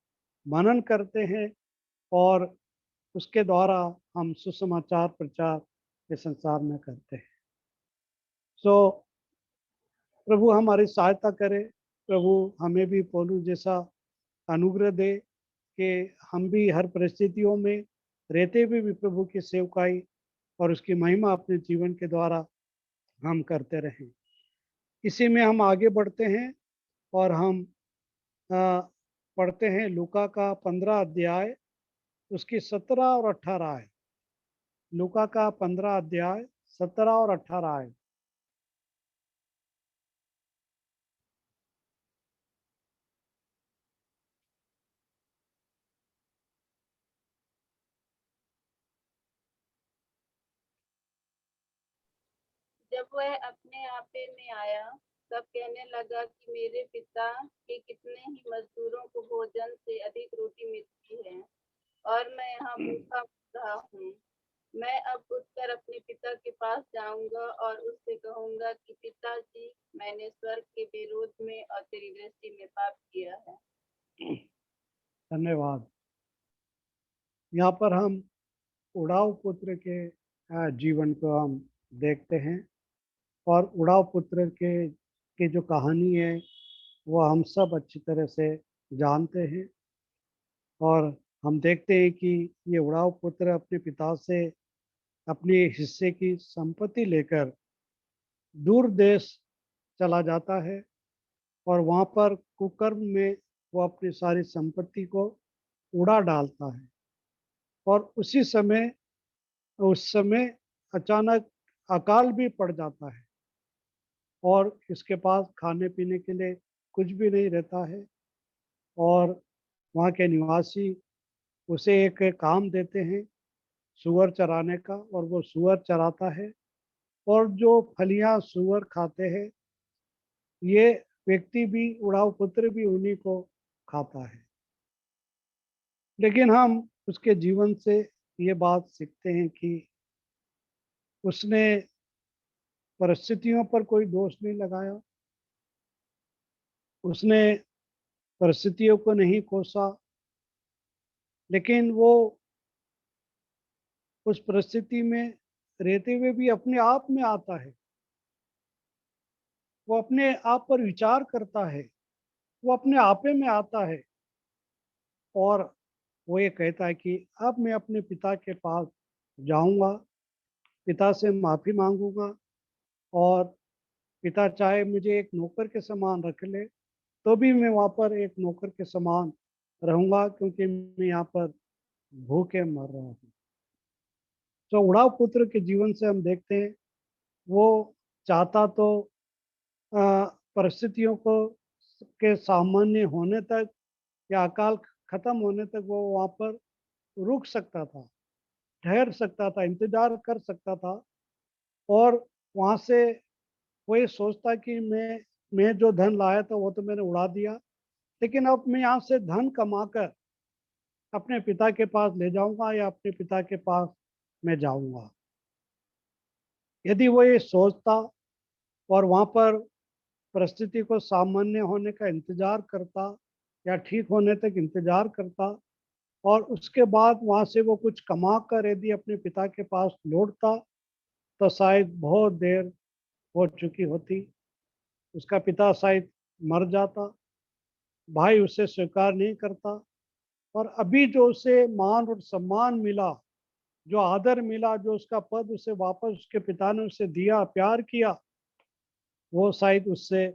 मनन करते हैं और उसके द्वारा हम सुसमाचार प्रचार इस संसार में करते हैं। सो प्रभु हमारी सहायता करे, प्रभु हमें भी पौलुस जैसा अनुग्रह दे कि हम भी हर परिस्थितियों में रहते हुए भी प्रभु की सेवकाई और उसकी महिमा अपने जीवन के द्वारा हम करते रहें। इसी में हम आगे बढ़ते हैं और हम अ, पढ़ते हैं लूका का 15 अध्याय, उसकी 17 और 18 आय। लूका का 15 अध्याय 17 और 18 आय। जब वह अपने आपे में आया तब कहने लगा कि मेरे पिता के कितने ही मजदूरों को भोजन से अधिक रोटी मिलती है और मैं यहाँ भूखा मर रहा हूँ। मैं अब उठकर अपने पिता के पास जाऊंगा और उससे कहूंगा कि पिताजी, मैंने स्वर्ग के विरोध में और तेरी दृष्टि में पाप किया है। धन्यवाद। यहाँ पर हम उड़ाव पुत्र के जीवन को हम देखते हैं और उड़ाव पुत्र के जो कहानी है वो हम सब अच्छी तरह से जानते हैं और हम देखते हैं कि ये उड़ाव पुत्र अपने पिता से अपने हिस्से की संपत्ति लेकर दूर देश चला जाता है और वहाँ पर कुकर्म में वो अपनी सारी संपत्ति को उड़ा डालता है और उस समय अचानक अकाल भी पड़ जाता है और इसके पास खाने पीने के लिए कुछ भी नहीं रहता है और वहाँ के निवासी उसे एक काम देते हैं सूअर चराने का और वो सूअर चराता है और जो फलियां सूअर खाते हैं ये व्यक्ति भी उड़ाव पुत्र भी उन्हीं को खाता है। लेकिन हम उसके जीवन से ये बात सीखते हैं कि उसने परिस्थितियों पर कोई दोष नहीं लगाया, उसने परिस्थितियों को नहीं कोसा, लेकिन वो उस परिस्थिति में रहते हुए भी अपने आप में आता है, वो अपने आप पर विचार करता है, वो अपने आपे में आता है और वो ये कहता है कि अब मैं अपने पिता के पास जाऊंगा, पिता से माफ़ी मांगूंगा और पिता चाहे मुझे एक नौकर के समान रख ले तो भी मैं वहाँ पर एक नौकर के समान रहूंगा क्योंकि मैं यहाँ पर भूखे मर रहा हूँ। तो उड़ाव पुत्र के जीवन से हम देखते हैं वो चाहता तो परिस्थितियों को के सामान्य होने तक या अकाल खत्म होने तक वो वहाँ पर रुक सकता था, ठहर सकता था, इंतजार कर सकता था और वहाँ से वो ये सोचता कि मैं जो धन लाया था वो तो मैंने उड़ा दिया, लेकिन अब मैं यहाँ से धन कमाकर अपने पिता के पास ले जाऊंगा या अपने पिता के पास मैं जाऊंगा। यदि वो ये सोचता और वहाँ पर परिस्थिति को सामान्य होने का इंतजार करता या ठीक होने तक इंतजार करता और उसके बाद वहाँ से वो कुछ कमा कर यदि अपने पिता के पास लौटता तो शायद बहुत देर हो चुकी होती, उसका पिता शायद मर जाता, भाई उसे स्वीकार नहीं करता और अभी जो उसे मान और सम्मान मिला, जो आदर मिला, जो उसका पद उसे वापस उसके पिता ने उसे दिया, प्यार किया, वो शायद उससे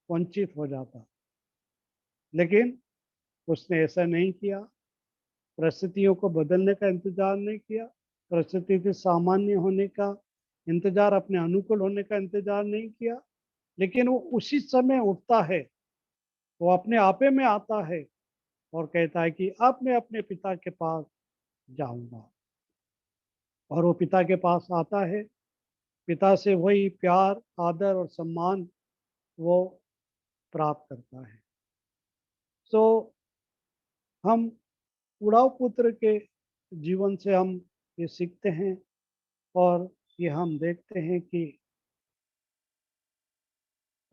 वंचित हो जाता। लेकिन उसने ऐसा नहीं किया, परिस्थितियों को बदलने का इंतजार नहीं किया, परिस्थिति के सामान्य होने का इंतजार, अपने अनुकूल होने का इंतजार नहीं किया, लेकिन वो उसी समय उठता है, वो अपने आपे में आता है और कहता है कि अब मैं अपने पिता के पास जाऊंगा और वो पिता के पास आता है, पिता से वही प्यार, आदर और सम्मान वो प्राप्त करता है। तो हम उड़ाव पुत्र के जीवन से हम ये सीखते हैं और ये हम देखते हैं कि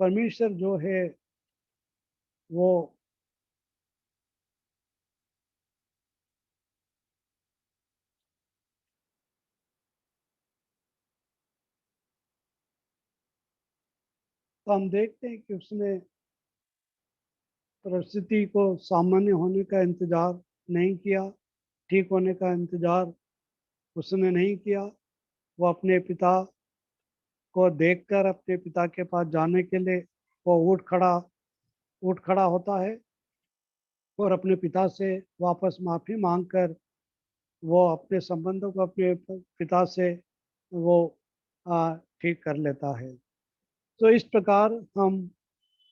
परमेश्वर जो है वो तो हम देखते हैं कि उसने परिस्थिति को सामान्य होने का इंतजार नहीं किया, ठीक होने का इंतजार उसने नहीं किया। वो अपने पिता को देखकर अपने पिता के पास जाने के लिए वो उठ खड़ा होता है और अपने पिता से वापस माफ़ी मांगकर वो अपने संबंधों को अपने पिता से वो ठीक कर लेता है। तो इस प्रकार हम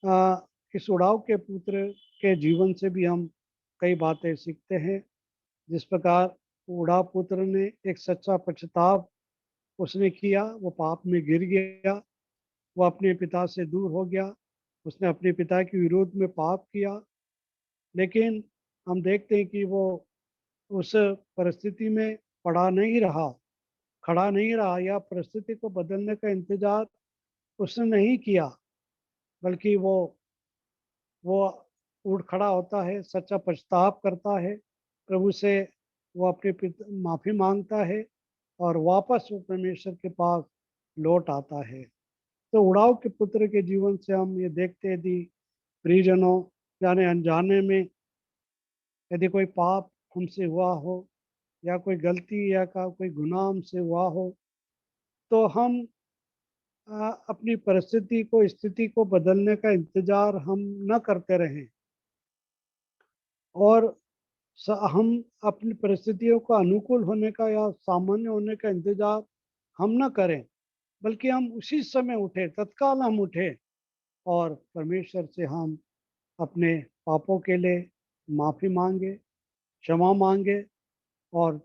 आ, इस उड़ाव के पुत्र के जीवन से भी हम कई बातें सीखते हैं। जिस प्रकार उड़ाव पुत्र ने एक सच्चा पश्चाताप उसने किया वो पाप में गिर गया, वो अपने पिता से दूर हो गया, उसने अपने पिता के विरोध में पाप किया। लेकिन हम देखते हैं कि वो उस परिस्थिति में खड़ा नहीं रहा या परिस्थिति को बदलने का इंतजार उसने नहीं किया, बल्कि वो उठ खड़ा होता है, सच्चा पछतावा करता है, प्रभु से वो अपने माफ़ी मांगता है और वापस वो परमेश्वर के पास लौट आता है। तो उड़ाव के पुत्र के जीवन से हम ये देखते हैं यदि परिजनों जाने अनजाने में यदि कोई पाप हमसे हुआ हो या कोई गलती या का कोई गुनाह हमसे हुआ हो, तो हम अपनी परिस्थिति को स्थिति को बदलने का इंतजार हम न करते रहें और हम अपनी परिस्थितियों का अनुकूल होने का या सामान्य होने का इंतजार हम न करें, बल्कि हम उसी समय उठे, तत्काल हम उठे और परमेश्वर से हम अपने पापों के लिए माफ़ी मांगे, क्षमा मांगे और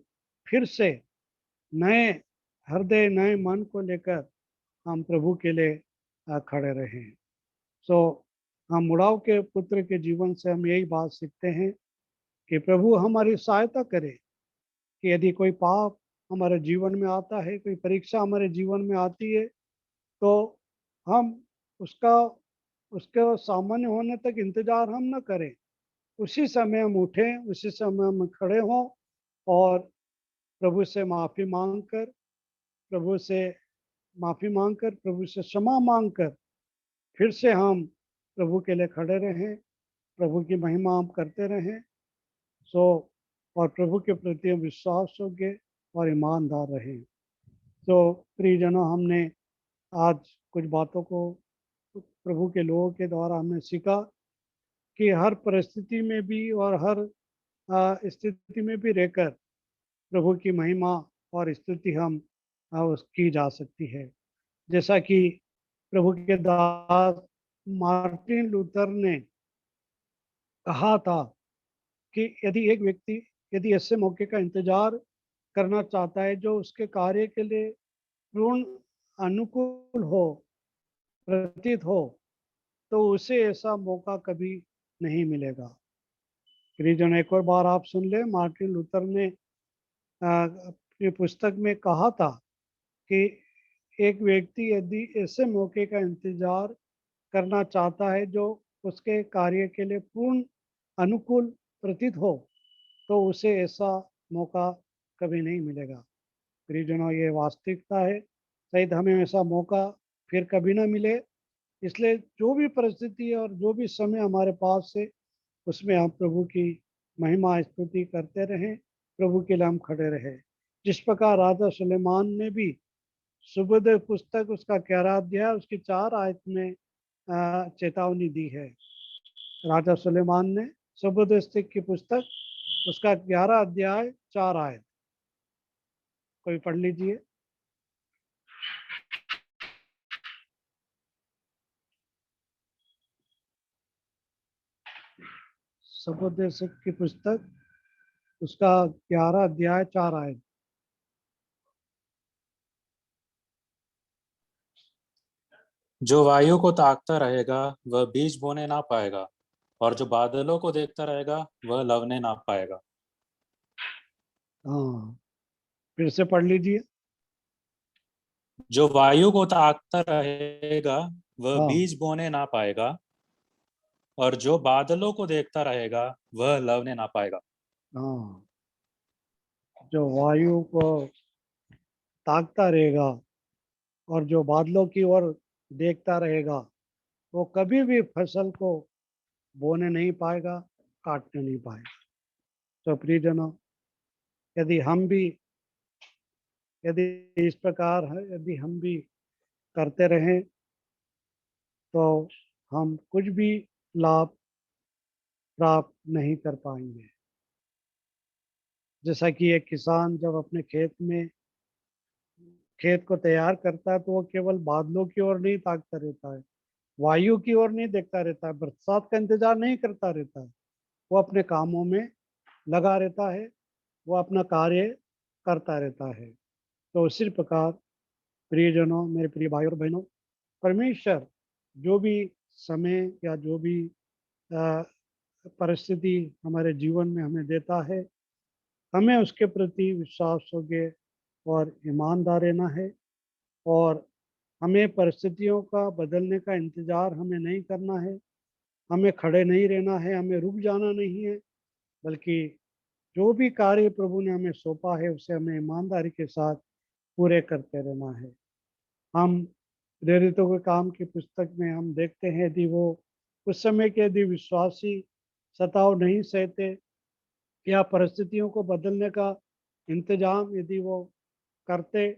फिर से नए हृदय, नए मन को लेकर हम प्रभु के लिए खड़े रहें। सो हम मुड़ाव के पुत्र के जीवन से हम यही बात सीखते हैं कि प्रभु हमारी सहायता करे कि यदि कोई पाप हमारे जीवन में आता है, कोई परीक्षा हमारे जीवन में आती है, तो हम उसका उसके सामान्य होने तक इंतजार हम न करें, उसी समय हम उठें, उसी समय हम खड़े हों और प्रभु से माफ़ी मांगकर प्रभु से माफ़ी मांगकर प्रभु से क्षमा मांगकर फिर से हम प्रभु के लिए खड़े रहें, प्रभु की महिमा हम करते रहें। सो और प्रभु के प्रति हम विश्वास योग्य और ईमानदार रहें। तो प्रियजनों, हमने आज कुछ बातों को प्रभु के लोगों के द्वारा हमने सीखा कि हर परिस्थिति में भी और हर स्थिति में भी रहकर प्रभु की महिमा और स्तुति हम की जा सकती है। जैसा कि प्रभु के दास मार्टिन लूथर ने कहा था कि यदि ऐसे मौके का इंतजार करना चाहता है जो उसके कार्य के लिए पूर्ण अनुकूल हो, प्रतीत हो, तो उसे ऐसा मौका कभी नहीं मिलेगा। प्रियजन, एक और बार आप सुन ले, मार्टिन लूथर ने अपनी पुस्तक में कहा था कि एक व्यक्ति यदि ऐसे मौके का इंतजार करना चाहता है जो उसके कार्य के लिए पूर्ण अनुकूल प्रतीत हो, तो उसे ऐसा मौका कभी नहीं मिलेगा। प्रियजनों, ये वास्तविकता है, शायद हमें ऐसा मौका फिर कभी ना मिले। इसलिए जो भी परिस्थिति और जो भी समय हमारे पास है, उसमें हम प्रभु की महिमा स्तुति करते रहें, प्रभु के लिए हम खड़े रहें। जिस प्रकार राजा सुलेमान ने भी सुबोध पुस्तक उसका 11 अध्याय उसकी 4 आयत में चेतावनी दी है। राजा सुलेमान ने सुबोध की पुस्तक उसका 11 अध्याय 4 आयत, कोई पढ़ लीजिए। सुबोध की पुस्तक उसका 11 अध्याय 4 आयत। जो वायु को ताकता रहेगा वह बीज बोने ना पाएगा, और जो बादलों को देखता रहेगा वह लवने ना पाएगा। हाँ, फिर से पढ़ लीजिए। जो वायु को ताकता रहेगा वह हाँ, बीज बोने ना पाएगा, और जो बादलों को देखता रहेगा वह लवने ना पाएगा। हाँ, जो वायु को ताकता रहेगा और जो बादलों की ओर देखता रहेगा, वो कभी भी फसल को बोने नहीं पाएगा, काटने नहीं पाएगा। तो प्रियजनों, यदि हम भी यदि इस प्रकार है, यदि हम भी करते रहें, तो हम कुछ भी लाभ प्राप्त नहीं कर पाएंगे। जैसा कि एक किसान जब अपने खेत को तैयार करता है, तो वो केवल बादलों की ओर नहीं ताकता रहता है, वायु की ओर नहीं देखता रहता है, बरसात का इंतजार नहीं करता रहता है। वो अपने कामों में लगा रहता है, वो अपना कार्य करता रहता है। तो उसी प्रकार प्रियजनों, मेरे प्रिय भाई और बहनों, परमेश्वर जो भी समय या जो भी परिस्थिति हमारे जीवन में हमें देता है, हमें उसके प्रति विश्वास योग्य और ईमानदार रहना है। और हमें परिस्थितियों का बदलने का इंतज़ार हमें नहीं करना है, हमें खड़े नहीं रहना है, हमें रुक जाना नहीं है, बल्कि जो भी कार्य प्रभु ने हमें सौंपा है उसे हमें ईमानदारी के साथ पूरे करते रहना है। हम प्रेरितों के काम की पुस्तक में हम देखते हैं, यदि वो उस समय के यदि विश्वासी सताव नहीं सहते या परिस्थितियों को बदलने का इंतजाम यदि वो करते,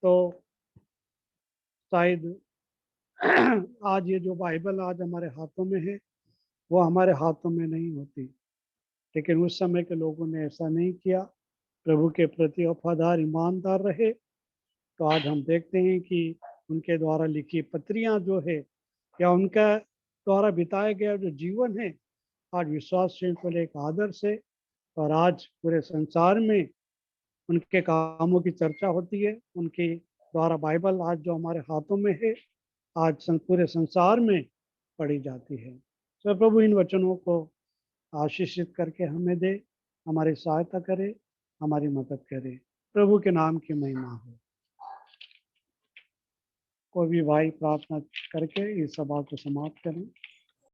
तो शायद आज ये जो बाइबल आज हमारे हाथों में है वो हमारे हाथों में नहीं होती। लेकिन उस समय के लोगों ने ऐसा नहीं किया, प्रभु के प्रति वफादार ईमानदार रहे। तो आज हम देखते हैं कि उनके द्वारा लिखी पत्रियां जो है या उनका द्वारा बिताया गया जो जीवन है, आज विश्वासियों को एक आदर्श है। और आज पूरे संसार में उनके कामों की चर्चा होती है, उनके द्वारा बाइबल आज जो हमारे हाथों में है आज पूरे संसार में पढ़ी जाती है। तो प्रभु इन वचनों को आशीषित करके हमें दे, हमारी सहायता करे, हमारी मदद करे। प्रभु के नाम की महिमा हो। कोई भी भाई प्रार्थना करके इस सभा को समाप्त करें।